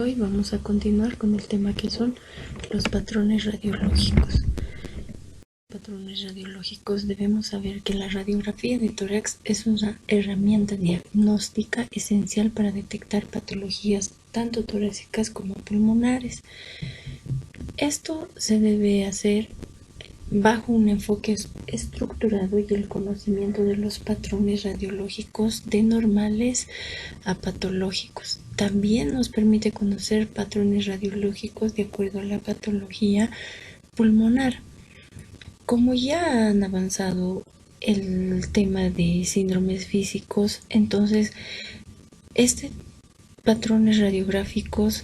Hoy vamos a continuar con el tema que son los patrones radiológicos. Patrones radiológicos, debemos saber que la radiografía de tórax es una herramienta diagnóstica esencial para detectar patologías tanto torácicas como pulmonares. Esto se debe hacer bajo un enfoque estructurado y el conocimiento de los patrones radiológicos de normales a patológicos. También nos permite conocer patrones radiológicos de acuerdo a la patología pulmonar. Como ya han avanzado el tema de síndromes físicos, entonces patrones radiográficos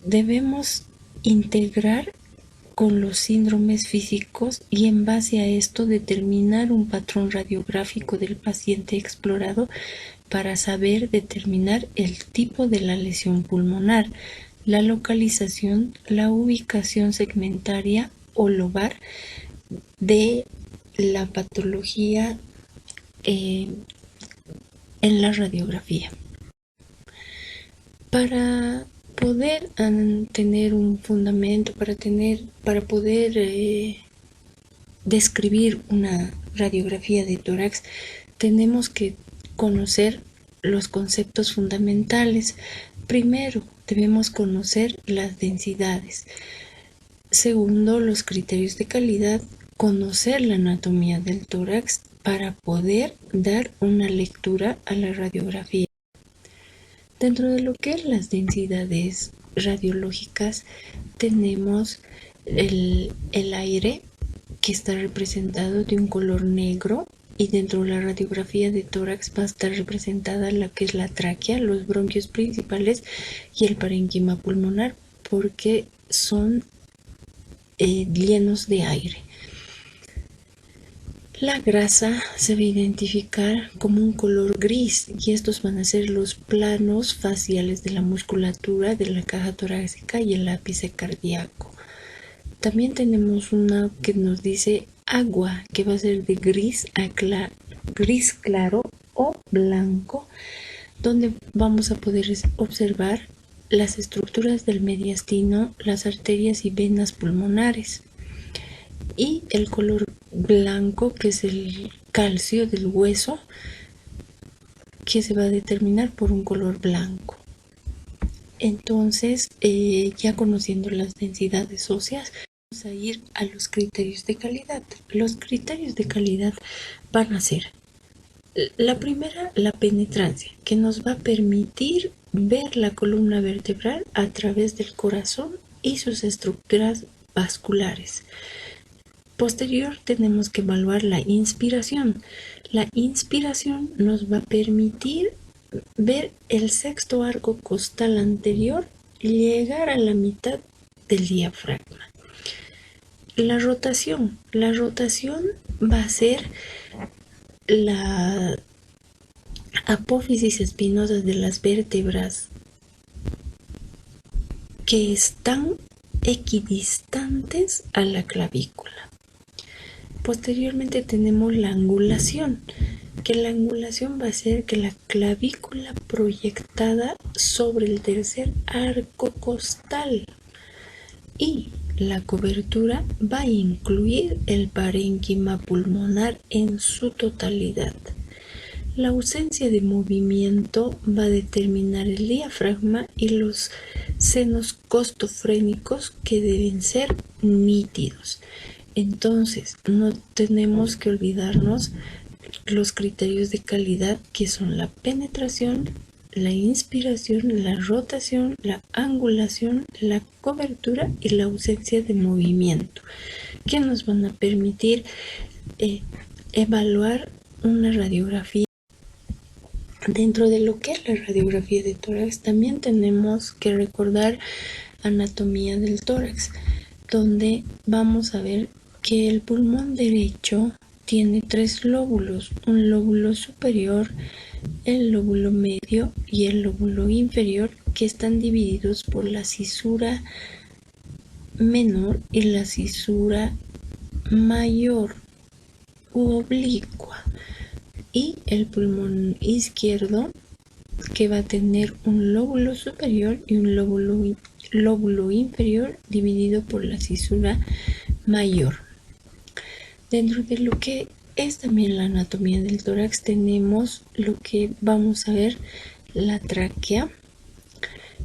debemos integrar con los síndromes físicos y en base a esto determinar un patrón radiográfico del paciente explorado para saber determinar el tipo de la lesión pulmonar, la localización, la ubicación segmentaria o lobar de la patología en la radiografía. Para poder tener un fundamento, para poder describir una radiografía de tórax, tenemos que conocer los conceptos fundamentales. Primero, debemos conocer las densidades. Segundo, los criterios de calidad, conocer la anatomía del tórax para poder dar una lectura a la radiografía. Dentro de lo que es las densidades radiológicas tenemos el aire, que está representado de un color negro, y dentro de la radiografía de tórax va a estar representada la que es la tráquea, los bronquios principales y el parénquima pulmonar, porque son llenos de aire. La grasa se va a identificar como un color gris y estos van a ser los planos faciales de la musculatura de la caja torácica y el ápice cardíaco. También tenemos una que nos dice agua, que va a ser de gris claro o blanco, donde vamos a poder observar las estructuras del mediastino, las arterias y venas pulmonares. Y el color blanco, que es el calcio del hueso, que se va a determinar por un color blanco. Entonces, ya conociendo las densidades óseas, vamos a ir a los criterios de calidad. Los criterios de calidad van a ser la primera, la penetrancia, que nos va a permitir ver la columna vertebral a través del corazón y sus estructuras vasculares. Posterior tenemos que evaluar la inspiración. La inspiración nos va a permitir ver el sexto arco costal anterior llegar a la mitad del diafragma. La rotación va a ser la apófisis espinosa de las vértebras que están equidistantes a la clavícula. Posteriormente tenemos la angulación, que la angulación va a ser que la clavícula proyectada sobre el tercer arco costal, y la cobertura va a incluir el parénquima pulmonar en su totalidad. La ausencia de movimiento va a determinar el diafragma y los senos costofrénicos, que deben ser nítidos. Entonces, no tenemos que olvidarnos los criterios de calidad, que son la penetración, la inspiración, la rotación, la angulación, la cobertura y la ausencia de movimiento, que nos van a permitir evaluar una radiografía. Dentro de lo que es la radiografía de tórax, también tenemos que recordar anatomía del tórax, donde vamos a ver que el pulmón derecho tiene 3 lóbulos, un lóbulo superior, el lóbulo medio y el lóbulo inferior, que están divididos por la cisura menor y la cisura mayor u oblicua. Y el pulmón izquierdo que va a tener un lóbulo superior y un lóbulo inferior dividido por la cisura mayor. Dentro de lo que es también la anatomía del tórax tenemos lo que vamos a ver: la tráquea,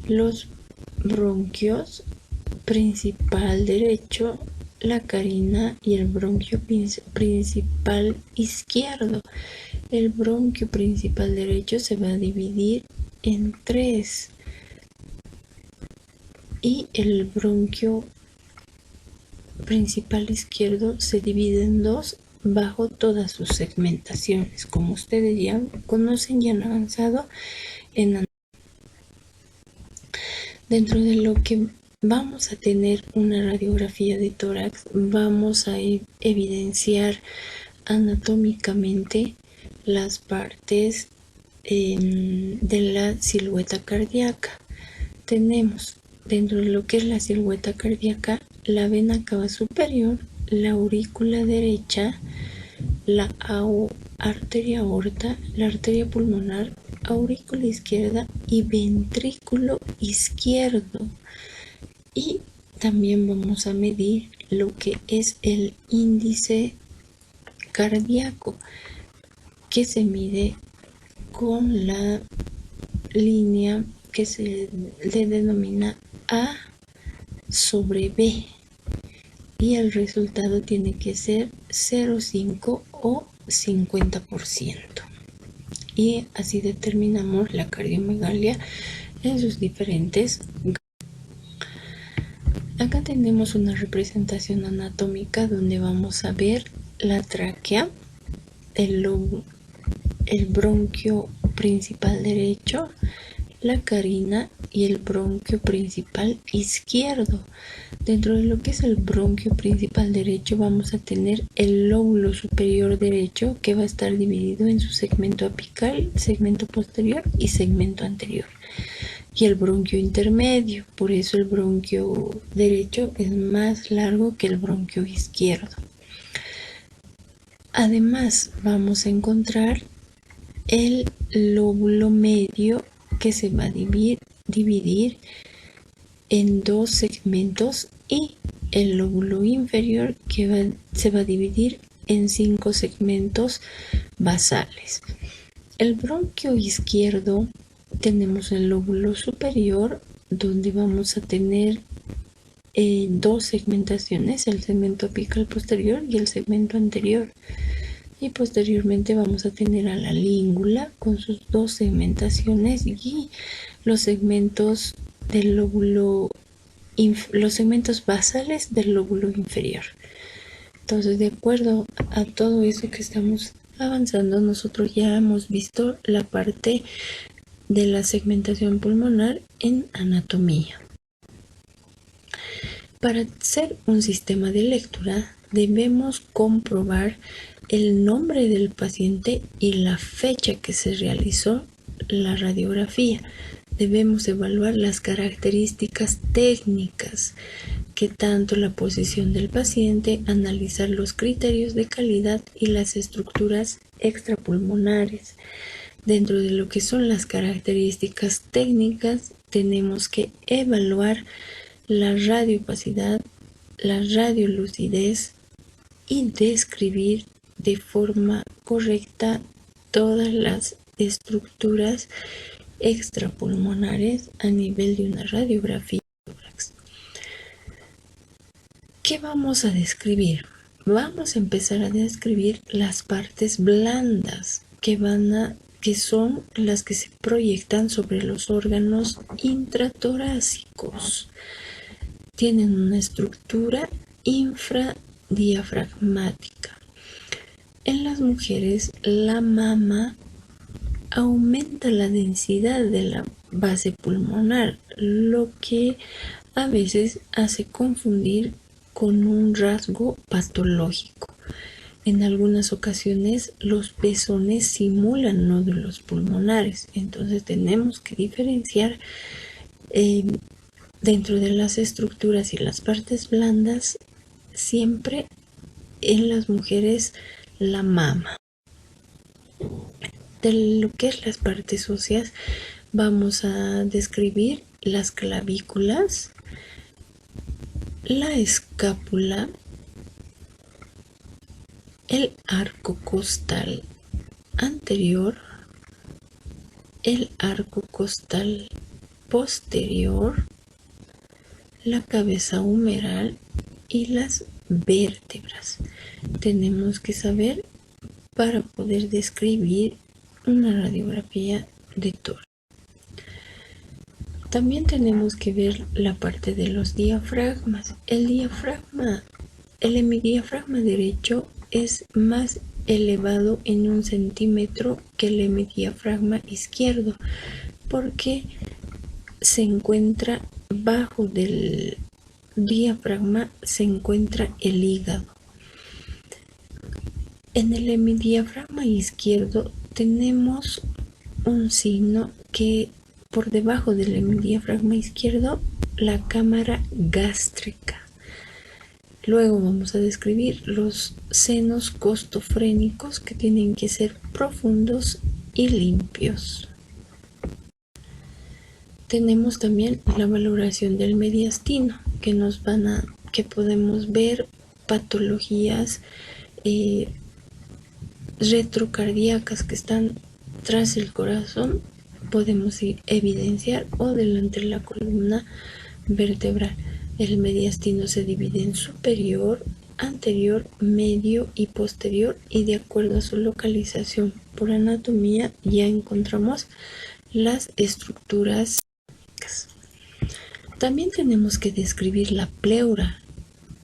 los bronquios principal derecho, la carina y el bronquio principal izquierdo. El bronquio principal derecho se va a dividir en 3 y el bronquio principal izquierdo se divide en 2 bajo todas sus segmentaciones. Como ustedes ya conocen y han avanzado en dentro de lo que vamos a tener una radiografía de tórax, vamos a evidenciar anatómicamente las partes de la silueta cardíaca. Tenemos dentro de lo que es la silueta cardíaca la vena cava superior, la aurícula derecha, la arteria aorta, la arteria pulmonar, aurícula izquierda y ventrículo izquierdo. Y también vamos a medir lo que es el índice cardíaco, que se mide con la línea que se le denomina A sobre B, y el resultado tiene que ser 0,5 o 50%. Y así determinamos la cardiomegalia en sus diferentes. Acá tenemos una representación anatómica donde vamos a ver la tráquea, el bronquio principal derecho, la carina y el bronquio principal izquierdo. Dentro de lo que es el bronquio principal derecho vamos a tener el lóbulo superior derecho, que va a estar dividido en su segmento apical, segmento posterior y segmento anterior. Y el bronquio intermedio, por eso el bronquio derecho es más largo que el bronquio izquierdo. Además vamos a encontrar el lóbulo medio, que se va a dividir en 2 segmentos, y el lóbulo inferior, que se va a dividir en 5 segmentos basales. El bronquio izquierdo tenemos el lóbulo superior, donde vamos a tener 2 segmentaciones, el segmento apical posterior y el segmento anterior. Y posteriormente vamos a tener a la língula con sus 2 segmentaciones y los segmentos del lóbulo, los segmentos basales del lóbulo inferior. Entonces, de acuerdo a todo eso que estamos avanzando, nosotros ya hemos visto la parte de la segmentación pulmonar en anatomía. Para hacer un sistema de lectura debemos comprobar el nombre del paciente y la fecha que se realizó la radiografía. Debemos evaluar las características técnicas, que tanto la posición del paciente, analizar los criterios de calidad y las estructuras extrapulmonares. Dentro de lo que son las características técnicas, tenemos que evaluar la radiopacidad, la radiolucidez y describir de forma correcta todas las estructuras extrapulmonares a nivel de una radiografía. ¿Qué vamos a describir? Vamos a empezar a describir las partes blandas que son las que se proyectan sobre los órganos intratorácicos. Tienen una estructura infradiafragmática. En las mujeres, la mama aumenta la densidad de la base pulmonar, lo que a veces hace confundir con un rasgo patológico. En algunas ocasiones los pezones simulan nódulos pulmonares, entonces tenemos que diferenciar dentro de las estructuras y las partes blandas, siempre en las mujeres la mama. de lo que es las partes óseas, vamos a describir las clavículas, la escápula, el arco costal anterior, el arco costal posterior, la cabeza humeral y las vértebras. Tenemos que saber para poder describir una radiografía de tórax. También tenemos que ver la parte de los diafragmas. El hemidiafragma derecho es más elevado en 1 centímetro que el hemidiafragma izquierdo, porque se encuentra bajo del diafragma, se encuentra el hígado. En el hemidiafragma izquierdo tenemos un signo que por debajo del hemidiafragma izquierdo, la cámara gástrica. Luego vamos a describir los senos costofrénicos, que tienen que ser profundos y limpios. Tenemos también la valoración del mediastino, que podemos ver patologías retrocardíacas que están tras el corazón, podemos evidenciar, o delante de la columna vertebral. El mediastino se divide en superior, anterior, medio y posterior, y de acuerdo a su localización por anatomía ya encontramos las estructuras. También tenemos que describir la pleura,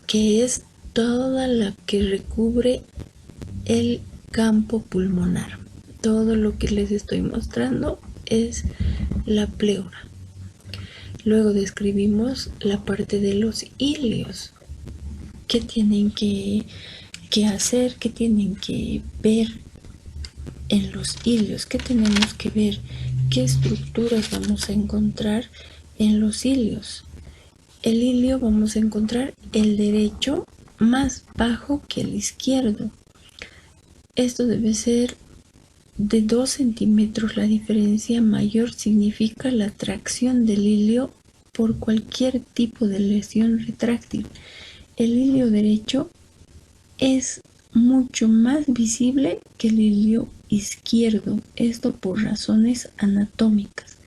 que es toda la que recubre el campo pulmonar. Todo lo que les estoy mostrando es la pleura. Luego describimos la parte de los ilios. ¿Qué tienen que hacer? ¿Qué tienen que ver en los ilios? ¿Qué tenemos que ver? ¿Qué estructuras vamos a encontrar en los ilios? El ilio vamos a encontrar el derecho más bajo que el izquierdo. Esto debe ser de 2 centímetros. La diferencia mayor significa la tracción del ilio por cualquier tipo de lesión retráctil. El ilio derecho es mucho más visible que el ilio izquierdo, esto por razones anatómicas.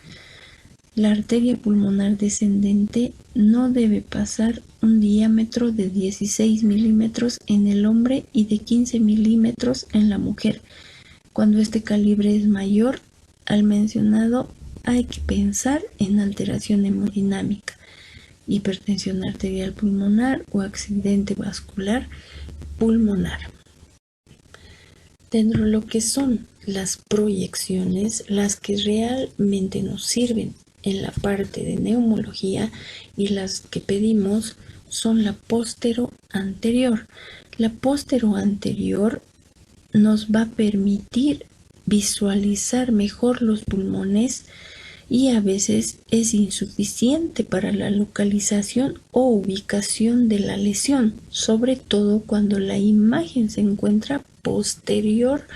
La arteria pulmonar descendente no debe pasar un diámetro de 16 milímetros en el hombre y de 15 milímetros en la mujer. Cuando este calibre es mayor al mencionado, hay que pensar en alteración hemodinámica, hipertensión arterial pulmonar o accidente vascular pulmonar. Dentro de lo que son las proyecciones, las que realmente nos sirven en la parte de neumología y las que pedimos son la postero-anterior. La postero-anterior nos va a permitir visualizar mejor los pulmones y a veces es insuficiente para la localización o ubicación de la lesión, sobre todo cuando la imagen se encuentra posterior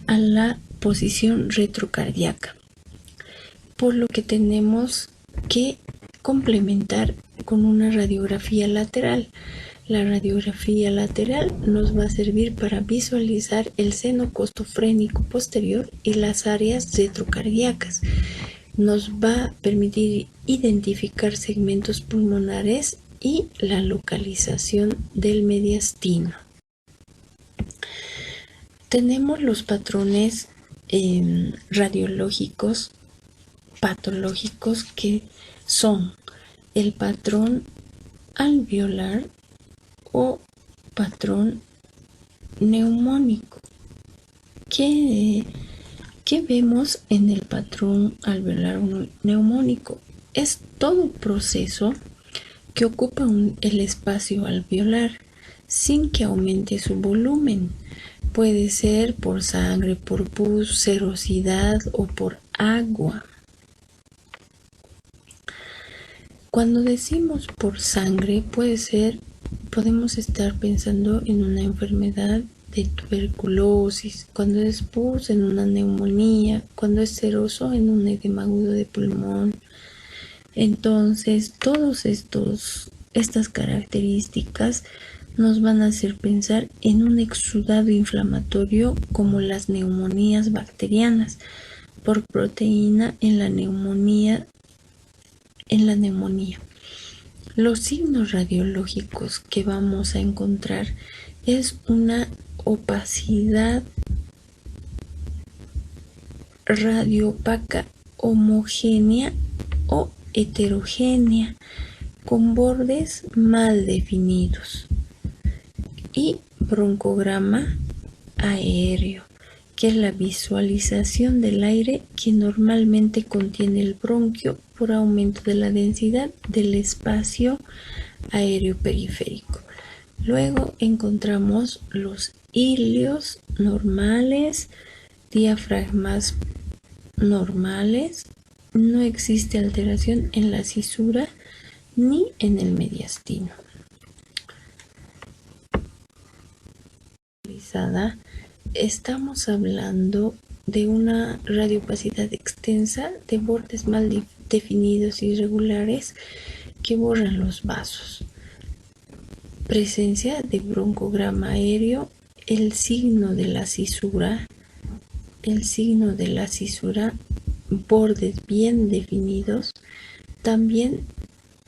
a la posición retrocardíaca, por lo que tenemos que complementar con una radiografía lateral. La radiografía lateral nos va a servir para visualizar el seno costofrénico posterior y las áreas retrocardíacas. Nos va a permitir identificar segmentos pulmonares y la localización del mediastino. Tenemos los patrones radiológicos patológicos, que son el patrón alveolar o patrón neumónico. ¿Qué vemos en el patrón alveolar o neumónico? Es todo un proceso que ocupa el espacio alveolar sin que aumente su volumen. Puede ser por sangre, por pus, serosidad o por agua. Cuando decimos por sangre, podemos estar pensando en una enfermedad de tuberculosis, cuando es pus en una neumonía, cuando es seroso en un edema agudo de pulmón. Entonces, estas características nos van a hacer pensar en un exudado inflamatorio como las neumonías bacterianas por proteína en la neumonía. Los signos radiológicos que vamos a encontrar es una opacidad radioopaca homogénea o heterogénea con bordes mal definidos y broncograma aéreo, que es la visualización del aire que normalmente contiene el bronquio por aumento de la densidad del espacio aéreo periférico. Luego encontramos los hilios normales, diafragmas normales, no existe alteración en la cisura ni en el mediastino. Estamos hablando de una radiopacidad extensa de bordes mal definidos y irregulares que borran los vasos. Presencia de broncograma aéreo, el signo de la cisura, bordes bien definidos. También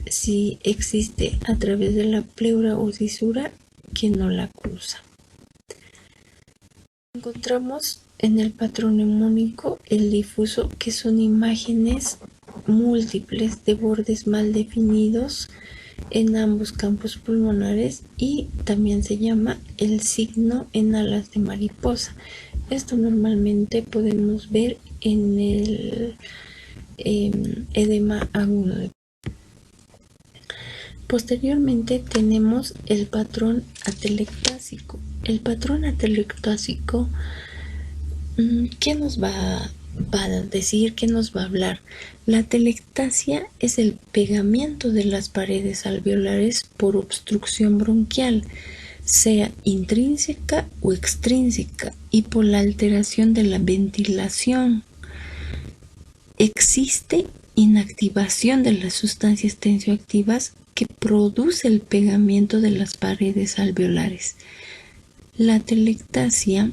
si existe a través de la pleura o cisura que no la cruza. Encontramos en el patrón neumónico el difuso, que son imágenes múltiples de bordes mal definidos en ambos campos pulmonares, y también se llama el signo en alas de mariposa. Esto normalmente podemos ver en el edema agudo de. Posteriormente tenemos el patrón atelectásico. El patrón atelectásico, ¿qué nos va a decir? ¿Qué nos va a hablar? La atelectasia es el pegamiento de las paredes alveolares por obstrucción bronquial, sea intrínseca o extrínseca, y por la alteración de la ventilación. Existe inactivación de las sustancias tensioactivas que produce el pegamiento de las paredes alveolares. La atelectasia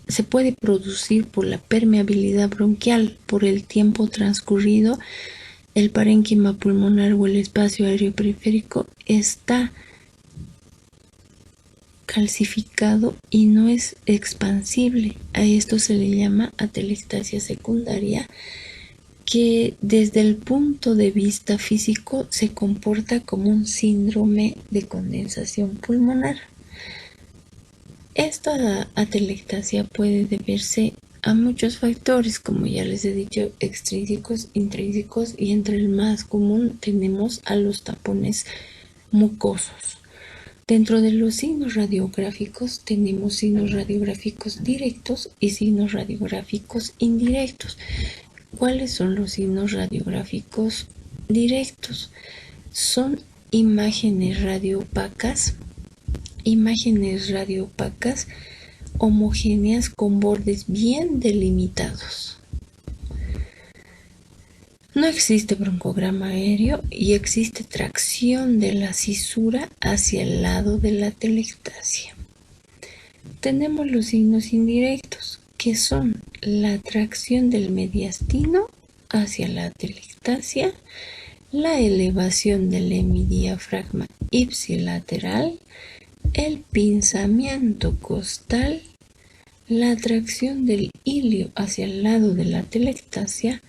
se puede producir por la permeabilidad bronquial, por el tiempo transcurrido. El parénquima pulmonar o el espacio aéreo periférico está calcificado y no es expansible. A esto se le llama atelectasia secundaria, que desde el punto de vista físico se comporta como un síndrome de condensación pulmonar. Esta atelectasia puede deberse a muchos factores, como ya les he dicho, extrínsecos, intrínsecos, y entre el más común tenemos a los tapones mucosos. Dentro de los signos radiográficos tenemos signos radiográficos directos y signos radiográficos indirectos. ¿Cuáles son los signos radiográficos directos? Son imágenes radioopacas homogéneas con bordes bien delimitados. No existe broncograma aéreo y existe tracción de la cisura hacia el lado de la atelectasia. Tenemos los signos indirectos, que son la tracción del mediastino hacia la atelectasia, la elevación del hemidiafragma ipsilateral, el pinzamiento costal, la tracción del hilio hacia el lado de la atelectasia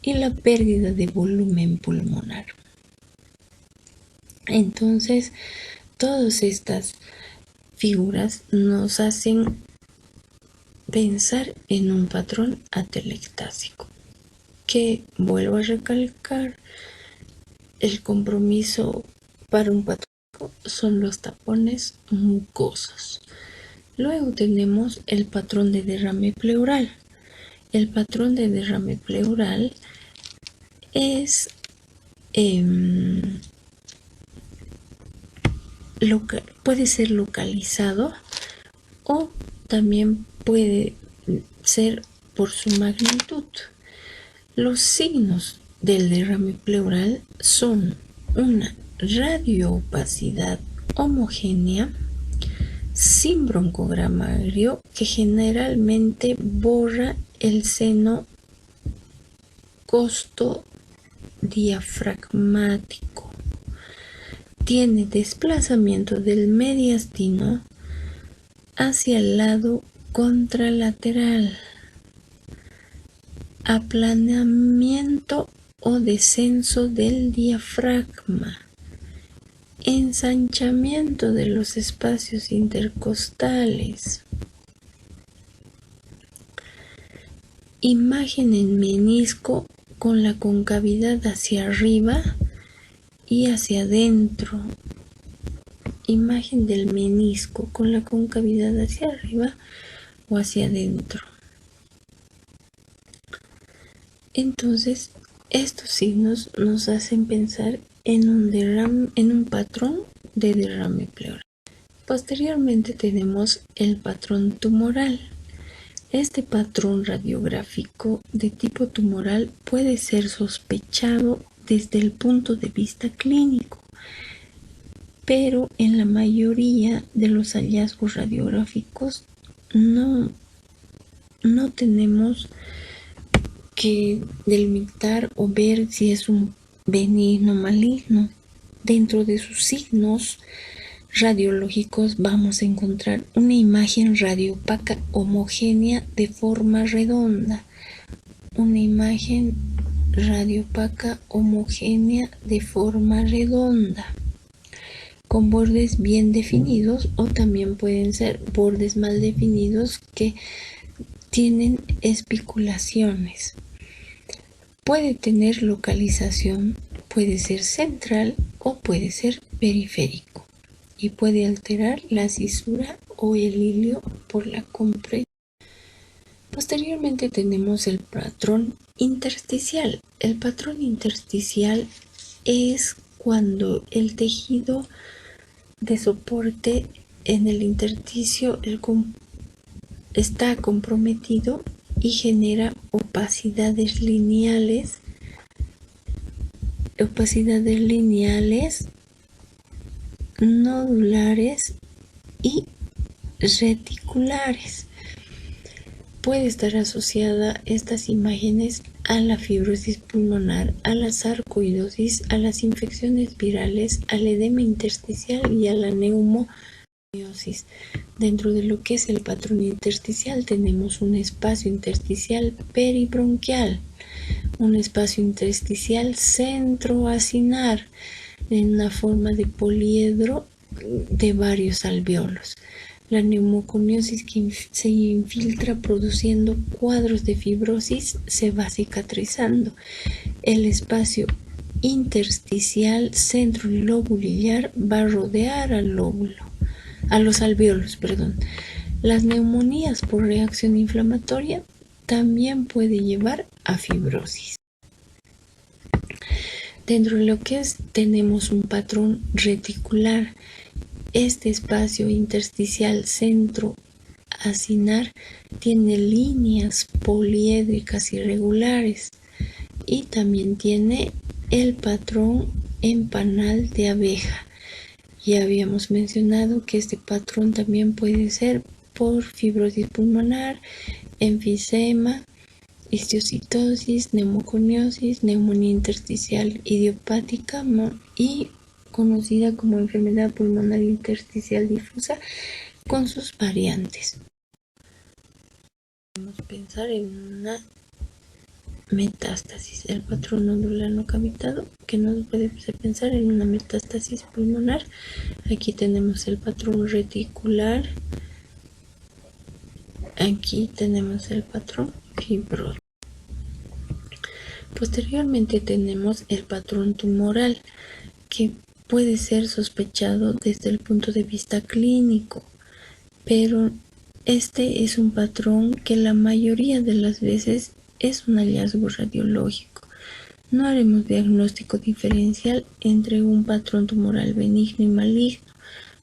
y la pérdida de volumen pulmonar. Entonces, todas estas figuras nos hacen pensar en un patrón atelectásico, que, vuelvo a recalcar, el compromiso para un patrón son los tapones mucosos. Luego tenemos el patrón de derrame pleural. El patrón de derrame pleural es puede ser localizado o también puede ser por su magnitud. Los signos del derrame pleural son una radioopacidad homogénea sin broncograma agrio que generalmente borra el seno costodiafragmático. Tiene desplazamiento del mediastino hacia el lado contralateral, aplanamiento o descenso del diafragma, ensanchamiento de los espacios intercostales, imagen en menisco con la concavidad hacia arriba y hacia adentro, imagen del menisco con la concavidad hacia arriba o hacia adentro. Entonces, estos signos nos hacen pensar en un patrón de derrame pleural. Posteriormente tenemos el patrón tumoral. Este patrón radiográfico de tipo tumoral puede ser sospechado desde el punto de vista clínico, pero en la mayoría de los hallazgos radiográficos no tenemos que delimitar o ver si es un benigno o maligno. Dentro de sus signos radiológicos vamos a encontrar una imagen radioopaca homogénea de forma redonda, una imagen radioopaca homogénea de forma redonda, con bordes bien definidos, o también pueden ser bordes mal definidos que tienen espiculaciones. Puede tener localización, puede ser central o puede ser periférico, y puede alterar la cisura o el hilio por la compresión. Posteriormente tenemos el patrón intersticial. El patrón intersticial es cuando el tejido de soporte en el intersticio está comprometido y genera opacidades lineales nodulares y reticulares. Puede estar asociada estas imágenes a la fibrosis pulmonar, a la sarcoidosis, a las infecciones virales, al edema intersticial y a la neumoniosis. Dentro de lo que es el patrón intersticial tenemos un espacio intersticial peribronquial, un espacio intersticial centroacinar en una forma de poliedro de varios alvéolos. La neumoconiosis que se infiltra produciendo cuadros de fibrosis se va cicatrizando. El espacio intersticial centrolobulillar va a rodear al lóbulo, a los alvéolos, Las neumonías por reacción inflamatoria también puede llevar a fibrosis. Dentro de lo que tenemos un patrón reticular. Este espacio intersticial centroacinar tiene líneas poliédricas irregulares y también tiene el patrón en panal de abeja. Ya habíamos mencionado que este patrón también puede ser por fibrosis pulmonar, enfisema, histiocytosis, neumoconiosis, neumonía intersticial idiopática y conocida como enfermedad pulmonar intersticial difusa con sus variantes. Podemos pensar en una metástasis, el patrón nodular no cavitado, que nos puede hacer pensar en una metástasis pulmonar. Aquí tenemos el patrón reticular, aquí tenemos el patrón fibroso. Posteriormente tenemos el patrón tumoral, que puede ser sospechado desde el punto de vista clínico, pero este es un patrón que la mayoría de las veces es un hallazgo radiológico. No haremos diagnóstico diferencial entre un patrón tumoral benigno y maligno,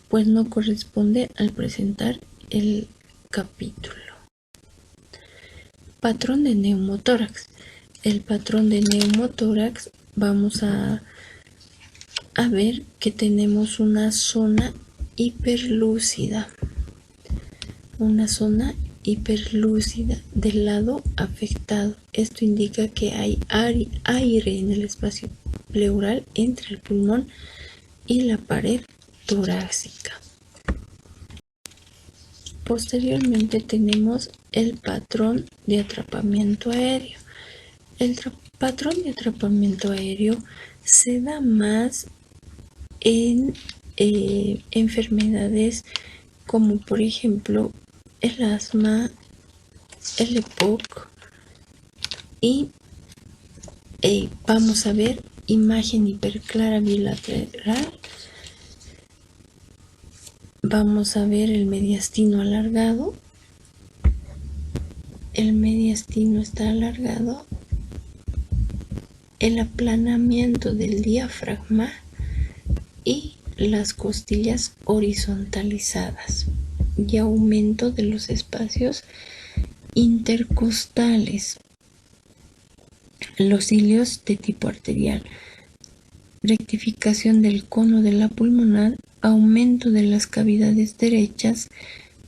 pues no corresponde al presentar el capítulo. Patrón de neumotórax. El patrón de neumotórax vamos a ver que tenemos una zona hiperlúcida. Una zona hiperlúcida del lado afectado. Esto indica que hay aire en el espacio pleural entre el pulmón y la pared torácica. Posteriormente tenemos el patrón de atrapamiento aéreo. El patrón de atrapamiento aéreo se da más en enfermedades como por ejemplo el asma, el EPOC y vamos a ver imagen hiperclara bilateral. Vamos a ver el mediastino alargado. El mediastino está alargado. El aplanamiento del diafragma y las costillas horizontalizadas y aumento de los espacios intercostales. Los cilios de tipo arterial. Rectificación del cono de la pulmonar, aumento de las cavidades derechas,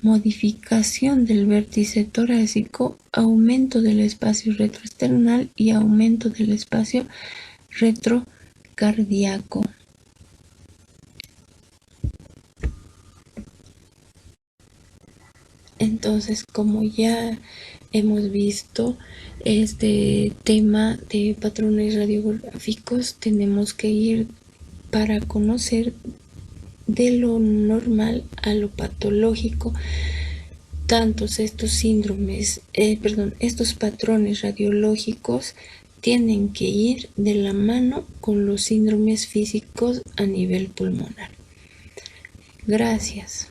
modificación del vértice torácico, aumento del espacio retroesternal y aumento del espacio retrocardíaco. Entonces, como ya hemos visto este tema de patrones radiográficos, tenemos que ir para conocer de lo normal a lo patológico. Tantos estos síndromes, estos patrones radiológicos tienen que ir de la mano con los síndromes físicos a nivel pulmonar. Gracias.